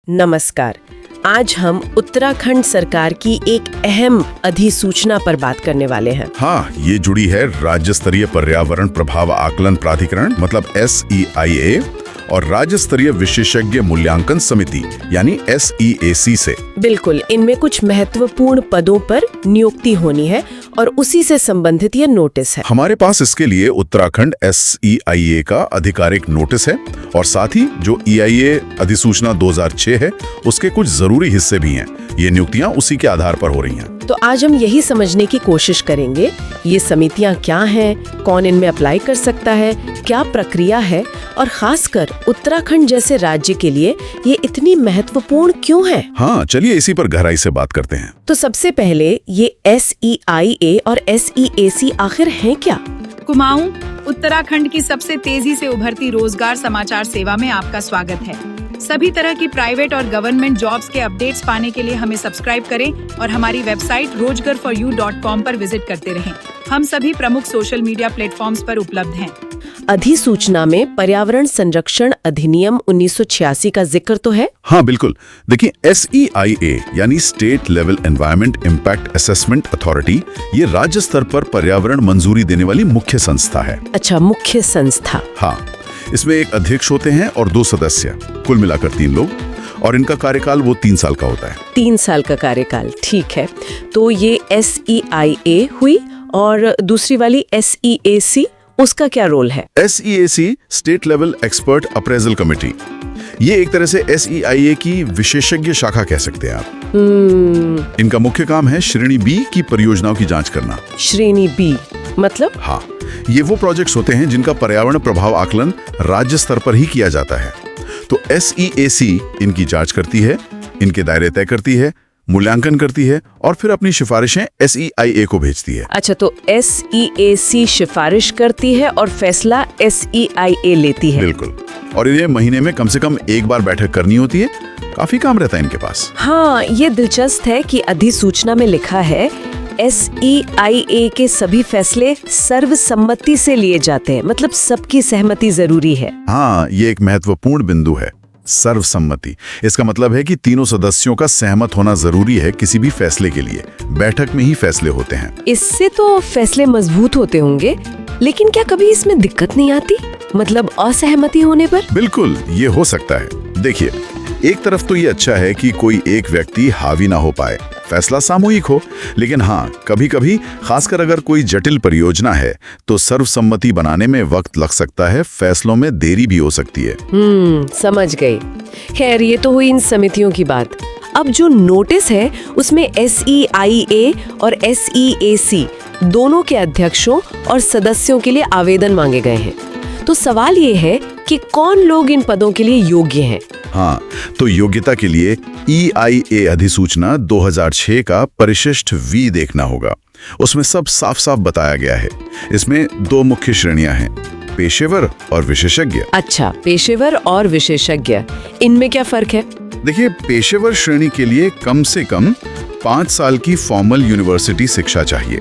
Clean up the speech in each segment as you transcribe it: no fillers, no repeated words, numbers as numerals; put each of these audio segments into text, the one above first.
नमस्कार। आज हम उत्तराखंड सरकार की एक अहम अधिसूचना पर बात करने वाले हैं। हाँ, ये जुड़ी है राज्य स्तरीय पर्यावरण प्रभाव आकलन प्राधिकरण मतलब SEIA और राज्य स्तरीय विशेषज्ञ मूल्यांकन समिति यानी SEAC से। बिल्कुल, इनमें कुछ महत्वपूर्ण पदों पर नियुक्ति होनी है और उसी से संबंधित ये नोटिस है। हमारे पास इसके लिए उत्तराखंड SEIA का आधिकारिक नोटिस है और साथ ही जो EIA अधिसूचना 2006 है उसके कुछ जरूरी हिस्से भी हैं। ये नियुक्तियां उसी के आधार पर हो रही हैं। तो आज हम यही समझने की कोशिश करेंगे, ये समितियां क्या हैं, कौन इनमें अप्लाई कर सकता है, क्या प्रक्रिया है और खासकर उत्तराखंड जैसे राज्य के लिए ये इतनी महत्वपूर्ण क्यों है। हाँ, चलिए इसी पर गहराई से बात करते हैं। तो सबसे पहले ये SEIA और SEAC आखिर हैं क्या? कुमाऊं, उत्तराखंड की सबसे तेजी से उभरती रोजगार समाचार सेवा में आपका स्वागत है। सभी तरह की प्राइवेट और गवर्नमेंट जॉब्स के अपडेट्स पाने के लिए हमें सब्सक्राइब करें और हमारी वेबसाइट rojgarforyou.com पर विजिट करते रहें। हम सभी प्रमुख सोशल मीडिया प्लेटफॉर्म्स पर उपलब्ध हैं। अधिसूचना में पर्यावरण संरक्षण अधिनियम 1986 का जिक्र तो है? हाँ बिल्कुल। देखिए, SEIA यानी state level environment impact assessment authority, ये राज्य स्तर पर पर्यावरण मंजूरी देने वाली मुख्य संस्था है। अच्छा, मुख्य संस्था। हाँ, इसमें एक अध्यक्ष होते हैं और 2 सदस्य, कुल मिलाकर 3 लोग, और इनका कार्यकाल वो 3 साल का होता है। 3 साल का कार्यकाल, ठीक है। तो ये SEIA हुई और दूसरी वाली SEAC, उसका क्या रोल है? SEAC state level expert appraisal committee, ये एक तरह से SEIA की विशेषज्ञ शाखा कह सकते हैं आप। इनका मुख्य काम है श्रेणी B की परियोजनाओं की जांच करना। श्रेणी B मतलब? हाँ, ये वो प्रोजेक्ट्स होते हैं जिनका पर्यावरण प्रभाव आकलन राज्य स्तर पर ही किया जाता है। तो SEAC इनकी जांच करती है, इनके दायरे तय करती है, मूल्यांकन करती है और फिर अपनी सिफारिशें SEIA को भेजती है। अच्छा, तो SEAC सिफारिश करती है और फैसला SEIA लेती है। बिल्कुल, और इन्हें महीने में कम से कम एक बार बैठक करनी होती है। काफी काम रहता है इनके पास। हाँ, ये दिलचस्प है कि अधिसूचना में लिखा है SEIA के सभी फैसले सर्वसम्मति से लिए जाते हैं, मतलब सबकी सहमति जरूरी है। हाँ, ये एक महत्वपूर्ण बिंदु है, सर्वसम्मति। इसका मतलब है कि तीनों सदस्यों का सहमत होना जरूरी है किसी भी फैसले के लिए। बैठक में ही फैसले होते हैं। इससे तो फैसले मजबूत होते होंगे, लेकिन क्या कभी इसमें दिक्कत नहीं आती, मतलब असहमति होने पर? बिल्कुल, ये हो सकता है। देखिए, एक तरफ तो ये अच्छा है कि कोई एक व्यक्ति हावी ना हो पाए, फैसला सामूहिक हो, लेकिन हाँ, कभी कभी खासकर अगर कोई जटिल परियोजना है तो सर्वसम्मति बनाने में वक्त लग सकता है, फैसलों में देरी भी हो सकती है। समझ गई। खैर, ये तो हुई इन समितियों की बात। अब जो नोटिस है उसमें SEIA और SEAC दोनों के अध्यक्षों और सदस्यों के लिए आवेदन मांगे गए हैं। तो सवाल ये है कि कौन लोग इन पदों के लिए योग्य हैं? हाँ, तो योग्यता के लिए EIA अधिसूचना 2006 का परिशिष्ट V देखना होगा। उसमें सब साफ साफ बताया गया है। इसमें 2 मुख्य श्रेणियां हैं, पेशेवर और विशेषज्ञ। अच्छा, पेशेवर और विशेषज्ञ, इनमें क्या फर्क है? देखिए, पेशेवर श्रेणी के लिए कम से कम 5 साल की फॉर्मल यूनिवर्सिटी शिक्षा चाहिए,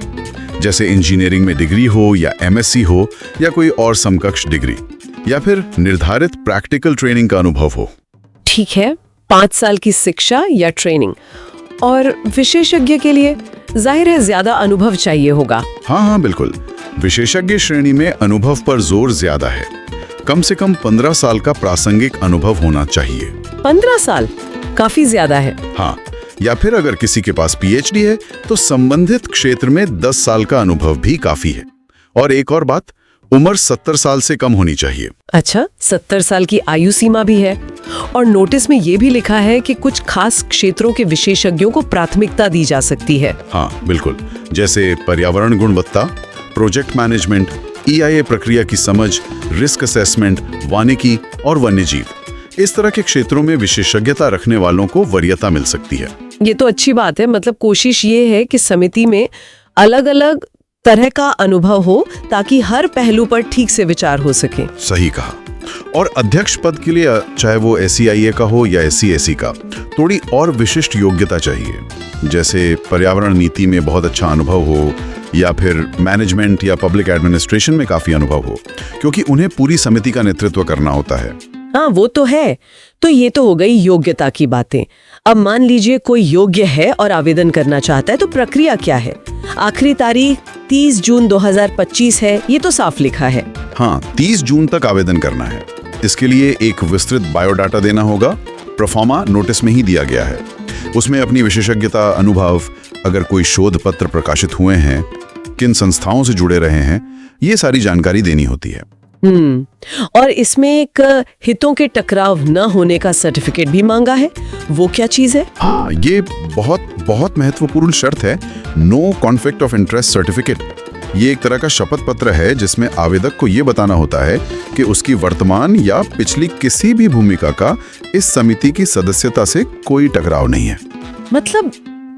जैसे इंजीनियरिंग में डिग्री हो या MSc हो या कोई और समकक्ष डिग्री, या फिर निर्धारित प्रैक्टिकल ट्रेनिंग का अनुभव हो। ठीक है, 5 साल की शिक्षा या ट्रेनिंग। और विशेषज्ञ के लिए जाहिर है ज्यादा अनुभव चाहिए होगा। हाँ, बिल्कुल। विशेषज्ञ श्रेणी में अनुभव पर जोर ज्यादा है। कम से कम 15 साल का प्रासंगिक अनुभव होना चाहिए। 15 साल काफी ज्यादा है। हाँ, या फिर अगर किसी के पास PhD है तो संबंधित क्षेत्र में 10 साल का अनुभव भी काफी है। और एक और बात, उम्र 70 साल से कम होनी चाहिए। अच्छा, 70 साल की आयु सीमा भी है। और नोटिस में ये भी लिखा है कि कुछ खास क्षेत्रों के विशेषज्ञों को प्राथमिकता दी जा सकती है। हाँ बिल्कुल, जैसे पर्यावरण गुणवत्ता, प्रोजेक्ट मैनेजमेंट, EIA प्रक्रिया की समझ, रिस्क असेसमेंट, वानिकी और वन्यजीव। इस तरह के क्षेत्रों में विशेषज्ञता रखने वालों को वरीयता मिल सकती है। ये तो अच्छी बात है। मतलब कोशिश ये है कि समिति में अलग अलग तरह का अनुभव हो ताकि हर पहलू पर ठीक से विचार हो सके। सही कहा। और अध्यक्ष पद के लिए चाहे वो SEIA का हो या SEAC का, थोड़ी और विशिष्ट योग्यता चाहिए, जैसे पर्यावरण नीति में बहुत अच्छा अनुभव हो या फिर मैनेजमेंट या पब्लिक एडमिनिस्ट्रेशन में काफी अनुभव हो, क्योंकि उन्हें पूरी समिति का नेतृत्व करना होता है। हाँ वो तो है। तो ये तो हो गई योग्यता की बातें। अब मान लीजिए कोई योग्य है और आवेदन करना चाहता है, तो प्रक्रिया क्या है? आखिरी तारीख 30 जून 2025 है, ये तो साफ लिखा है। हाँ, 30 जून तक आवेदन करना है। इसके लिए एक विस्तृत बायोडाटा देना होगा। प्रोफॉर्मा नोटिस में ही दिया गया है। उसमें अपनी विशेषज्ञता, अनुभव, अगर कोई शोध पत्र प्रकाशित हुए हैं, किन संस्थाओं से जुड़े रहे हैं, ये सारी जानकारी देनी होती है। और इसमें एक हितों के टकराव न होने का सर्टिफिकेट भी मांगा है। वो क्या चीज है? हाँ, ये बहुत बहुत महत्वपूर्ण शर्त है। No conflict of interest certificate. ये एक तरह का शपथ पत्र है जिसमें आवेदक को ये बताना होता है कि उसकी वर्तमान या पिछली किसी भी भूमिका का इस समिति की सदस्यता से कोई टकराव नहीं है। मतलब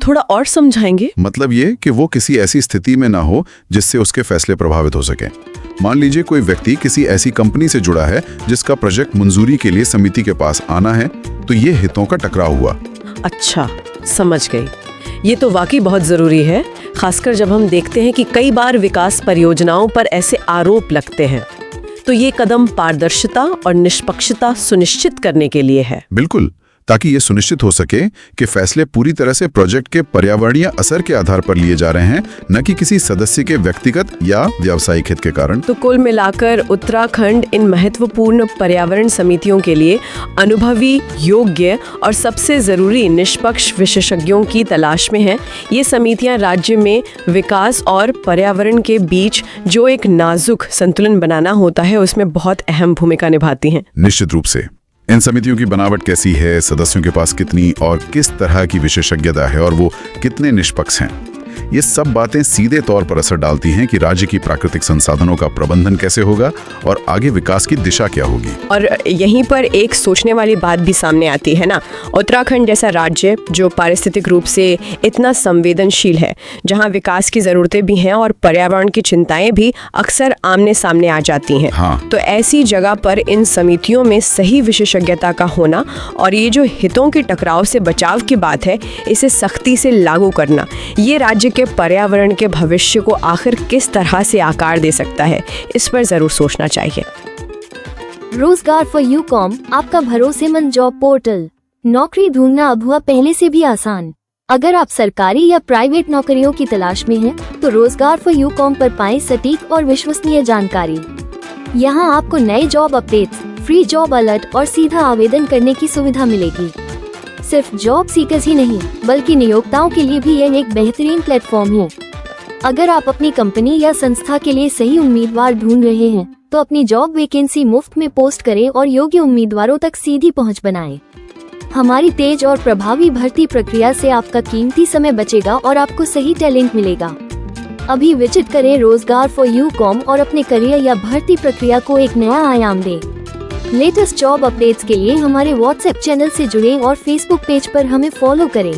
थोड़ा और समझाएंगे? मतलब ये कि वो किसी ऐसी स्थिति में ना हो जिससे उसके फैसले प्रभावित हो सकें। मान लीजिए कोई व्यक्ति किसी ऐसी कंपनी से जुड़ा है जिसका प्रोजेक्ट मंजूरी के लिए समिति के पास आना है, तो ये हितों का टकराव हुआ। अच्छा, समझ गई। ये तो वाकई बहुत जरूरी है, खासकर जब हम देखते हैं कि कई बार विकास परियोजनाओं पर ऐसे आरोप लगते हैं। तो ये कदम पारदर्शिता और निष्पक्षता सुनिश्चित करने के लिए है। बिल्कुल, ताकि ये सुनिश्चित हो सके कि फैसले पूरी तरह से प्रोजेक्ट के पर्यावरणीय असर के आधार पर लिए जा रहे हैं, न कि किसी सदस्य के व्यक्तिगत या व्यावसायिक हित के कारण। तो कुल मिलाकर उत्तराखंड इन महत्वपूर्ण पर्यावरण समितियों के लिए अनुभवी, योग्य और सबसे जरूरी निष्पक्ष विशेषज्ञों की तलाश में है। ये समितियां राज्य में विकास और पर्यावरण के बीच जो एक नाजुक संतुलन बनाना होता है, उसमें बहुत अहम भूमिका निभाती हैं। निश्चित रूप से। इन समितियों की बनावट कैसी है, सदस्यों के पास कितनी और किस तरह की विशेषज्ञता है और वो कितने निष्पक्ष हैं, ये सब बातें सीधे तौर पर असर डालती हैं कि राज्य की प्राकृतिक संसाधनों का प्रबंधन कैसे होगा और आगे विकास की दिशा क्या होगी। और यहीं पर एक सोचने वाली बात भी सामने आती है ना। उत्तराखंड जैसा राज्य जो पारिस्थितिक रूप से इतना संवेदनशील है, जहां विकास की ज़रूरतें भी हैं और पर्यावरण की चिंताएं भी अक्सर आमने सामने आ जाती हैं। हाँ। तो ऐसी जगह पर इन समितियों में सही विशेषज्ञता का होना और ये जो हितों के टकराव से बचाव की बात है, इसे सख्ती से लागू करना, ये राज्य के पर्यावरण के भविष्य को आखिर किस तरह से आकार दे सकता है, इस पर जरूर सोचना चाहिए। रोजगार फॉर यूकॉम, आपका भरोसेमंद जॉब पोर्टल। नौकरी ढूंढना अब हुआ पहले से भी आसान। अगर आप सरकारी या प्राइवेट नौकरियों की तलाश में हैं, तो रोजगार फॉर यूकॉम पर पाएं सटीक और विश्वसनीय जानकारी। यहाँ आपको नए job updates, free job alert और सीधा आवेदन करने की सुविधा मिलेगी। सिर्फ जॉब सीकर्स ही नहीं, बल्कि नियोक्ताओं के लिए भी यह एक बेहतरीन प्लेटफॉर्म है। अगर आप अपनी कंपनी या संस्था के लिए सही उम्मीदवार ढूंढ रहे हैं, तो अपनी जॉब वैकेंसी मुफ्त में पोस्ट करें और योग्य उम्मीदवारों तक सीधी पहुंच बनाएं। हमारी तेज और प्रभावी भर्ती प्रक्रिया से आपका कीमती समय बचेगा और आपको सही टैलेंट मिलेगा। अभी विजिट करें रोजगार फॉर यूकॉम और अपने करियर या भर्ती प्रक्रिया को एक नया आयाम दें। लेटेस्ट जॉब अपडेट्स के लिए हमारे व्हाट्सएप चैनल से जुड़ें और फेसबुक पेज पर हमें फॉलो करें।